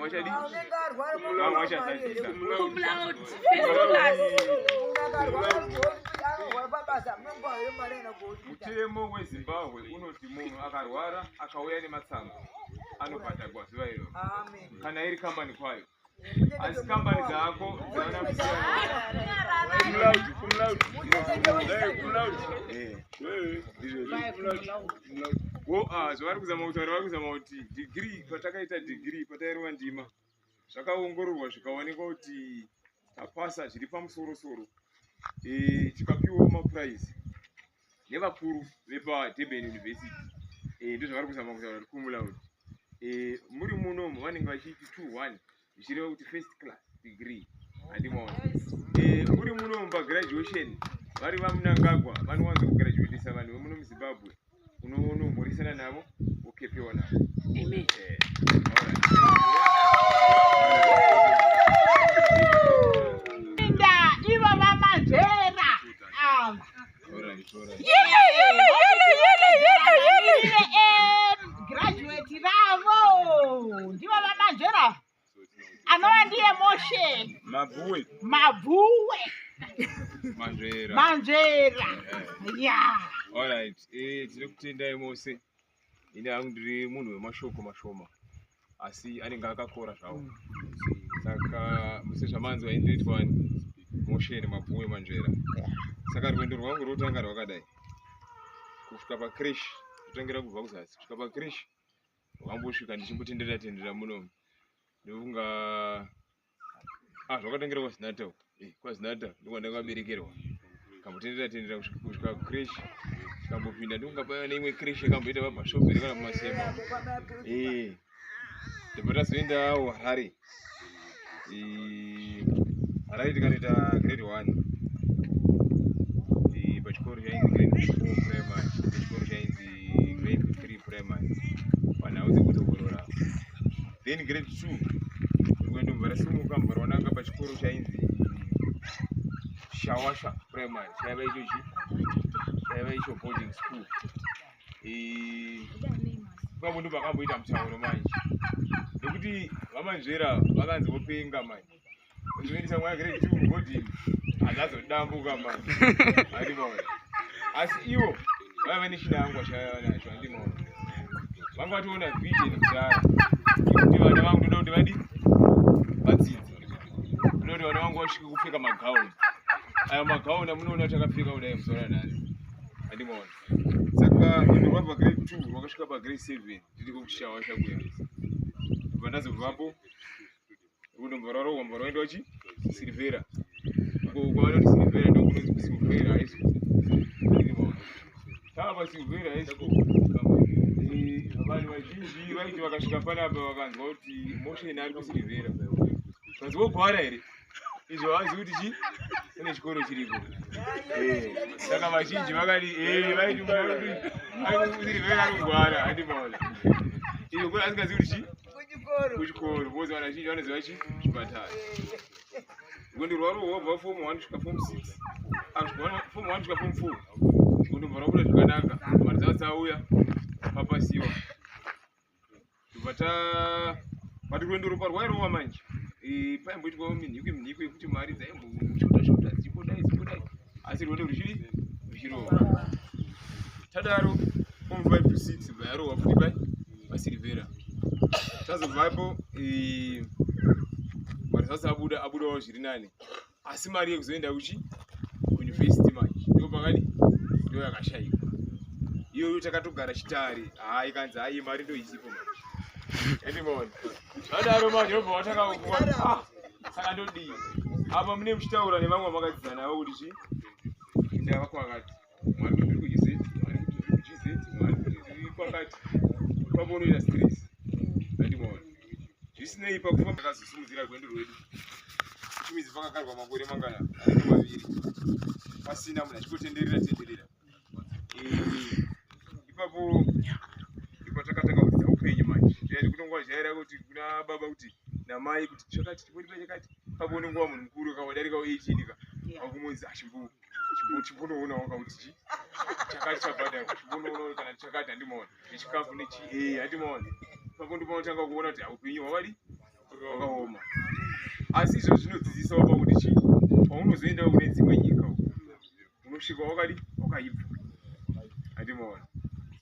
mwachadi mutemo weZimbabwe unoti munhu akarwara akauya nematsamba anobhadharwa zuva iro kana iri kambani kwayo. Asi kambani dzako dzana zvavari kuzama kutaura, vari kuzama kuti degree, patakaita degree patairewa ndima zvakaongororwa zvikaonekwa kuti tapasa zviri pamusoro-soro, tikapiwa maprize nevakuru vepaDurban University. Ndozvavari kuzama kutaura kuti Cum Laude. Muri munomu vanenge vachiti 2-1 zvichireva kuti first class degree handimaona. Muri munomu pagraduation vari vamunangagwa vanowanza kugraduatisa vanhu vemuno muZimbabwe unomhoresana navo ukepewa navo. Ivo vamanzera graduate ravo ndivo vamanzera anova ndiye Moshe Mabhuwe manzvera. Alright, tiri kutendai mose. Ine hangu ndiri munhu wemashoko mashoma asi anenge akakora zvawo. Saka muse zvamanzi waindoitwa Moshe Mabhuwe manzvera. Saka rwendo rwangu rwotanga rwakadai kusvika pacrash, kutangira kubva kuzasi kusvika pacrash rwambosvika ndichimbotenderera munomu ndokunga zvakatangira kwaZinata. KwaZinata ndokwandanga kaberekerwa, kambotenderera kusvika crash, kambopinda ndokunga paya neimwe crash yakamboita pabashoperi kana mumasema. Ndobva tazoendawo Harare. Harare tikanoita grade 1 pachikoro chainzi grade 4 primary, pachikoro chainzi grade 3 primary panhau dzekutokorora. Then grade 2 ndobva rasimuka mbva raonanga pachikoro chainzi Shawasha primary, chaiva icho boarding school. Ipapo ndo pakamboita mutauro manje nekuti vamanzvera vakanzi vopenga manje kuzoendesa mwana grade 2 boarding hazazodambuka manje handimaona. Asi ivo vaiva nechinangwa chaiva nacho handimaona. Vanga vatoona vision kudhara kuti vana vangu ndoda kuti vadi vadzidze, ndoda kuti vana vangu vasvike kupfeka magauni. Aya magauni amunoona takapfeka kudai muzora nhasi handimaona. Saka rwendo rwabva grade 2 rwakasvika pagrade 7 tiri kushawasha kuya. Ndobva ndazobvapo rundombo rwaro rwamba rwaenda Silvera. Kwavanoti Silvera ndo kunonzi Silvera high school. Tava paSilvera high school. Vanhu vazhinji vaiti vakasvika panapa vakanzwa kuti Moshe ari kuSilvera. Vanzi vogwara here? Izvo vanzi kuti kune chikoro chiriko. Saka vazhinji vakati vaiti ari kuSilvera ari kugwara handimaona. Iyo kuti asingazivi kuti kuchikoro. Bozi vanhu vazhinji vanoziva chipatara. Rwendo rwaro rwabva form 1 kusvika form 6. Form 1 kusvika form 4. Ndobva rwabuda zvakanaka. Mari dzavo dzauya papasiwa. Pati rwendo ropa rwairova manje. Paimboitwa minhiko yekuti mari dzaimboshoda dzimbodai. Asi rwendo ruchirova. Tadaro form 5 to 6 bva yarova futi paSilvera. Tazobvapo mari dzose abudawo zviri nani. Asi mari yekuzoenda kuuniversity manje ndo pakadi ndo yakashayika. Iyoyo takatogara chitare. Ikanzi mari ndo isipo manje. Handimaona. Zvadaro manje ndobva watakakuwa. Saka ndodii. Apa mune muchitaura nevamwe makadzidzana navo kuti ndava kwakati. Mwari kuti kuGZ, mwari kuti kuGZ, mwari kuti kwakati. Ipapo unoita stress. Handimaona. Zvisinei pakufamba takazosimudzira rwendo rwedu. Chimidzi pakakarwa makore mangana 2 pasina munhu achikotenderera. Ipapo takatanga kuti dzaupenyu manje. Zvaizi kunongwa zvaira kuti kuna baba kuti namai kuti chakati chakati. Ipapo unongwa munhu mukuru akadarikawo 18 ka. Akumunzi chimbonoona wakauti chakati chabhadharwa. Chimbonoona kana chakati handimaona. Nechikafu nechi handimaona. Ipapo ndipo unotanga kuona kuti upenyu hwavadi asi izvo zvinodzidzisawo pakuti chii paunozoenda kune dzimwe nyika unosvika wakaibva handimaona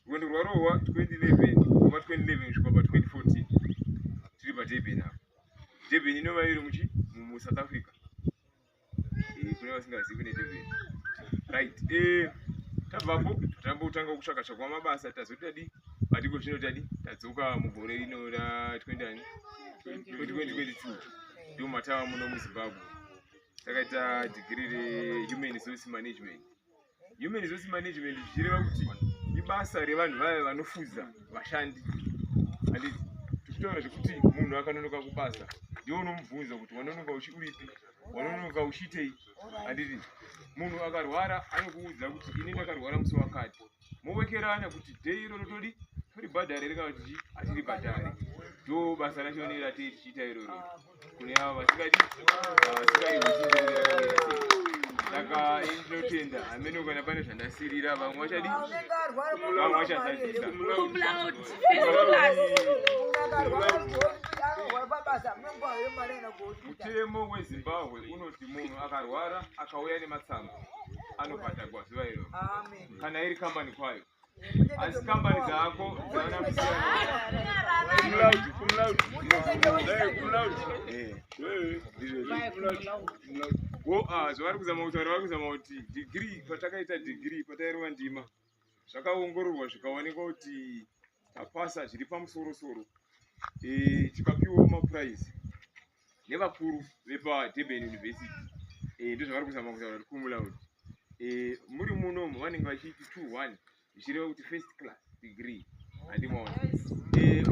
rwendo rwarorwa 2011 kubva 2011 kusvika pa2014 tiri paDurban apa. Durban inova iri muSouth Africa. Kune vasingazivi kune Durban. Right. Tabvapo tambotanga kutsvaka tsvaka mabasa tazoti padiko zvino tadzoka mugore rino ra2022 ndio matava muno muZimbabwe. Takaita degree rehuman resource management. Human resource management zvireva kuti ibasa revanhu vaya vanofuza vashandi. Handiti tichitaura zvekuti munhu akanonoka kubasa ndiwo unomubvunza kuti wanonoka uripi, wanonoka uchitei. Handiti munhu akarwara anokuudza kuti ini ndakarwara musi wakati, mowekerana kuti dhei iroro toribhadhare rekati hatiribhadhare. Ndo basa racho neratei tichiita iroro kune ava vasingaivachinzerera. Saka inotenda amene kana pane zvandasirira vamwe vachadi vamwe vachazadzisa mutemo weZimbabwe unoti munhu akarwara akauya nematsamba anobhadharwa zuva iroro kana iri kambani kwayo. Asi kambani dzako dzana zvavari kuzama kutaura vari kuzama kuti degree patakaita degree patairewa ndima zvakaongororwa zvikaonekwa kuti tapasa zviri pamusoro-soro tikapiwa maprize nevakuru vepaDurban University. Ndo zvavari kuzama kutaura kuti Cum Laude. Muri munomu vanenge vachiti 2-1 zvichireva kuti first class degree. Handimaona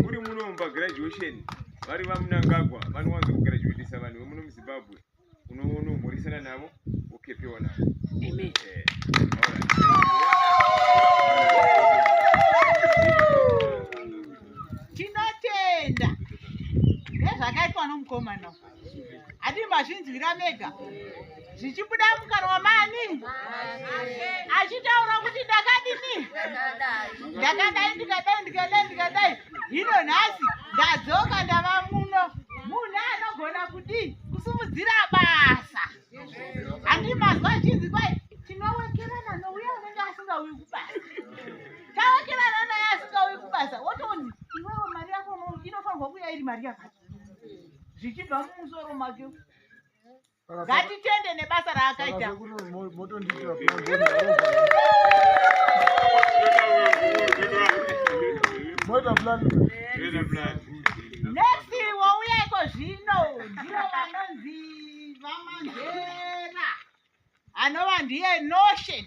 muri munomu pagraduation vari vamunangagwa vanowanza kugraduatisa vanhu vemuno muZimbabwe unomhoresana navo ukepewa navo. Tinotenda nezvakaitwa nomukomana hati mazvinzwira mega zvichibuda mukanwa mani achitaura kuti ndakadini ndikadai hino nhasi ndadzoka ndava muno munhu anogona kusumudzira basa. Handimazwa chinzi kwai tinowekerana nouya unenge asingauyi kubasa. Tawekerana naye asingauyi kubasa wotoni iwewe mari yako inofanirwa kuya iri mari yakati zvichibva mumusoro make. Ngatitende nebasa raakaita. Next wauyaiko zvino ndivo vanonzi vamanjera anova ndiye notion.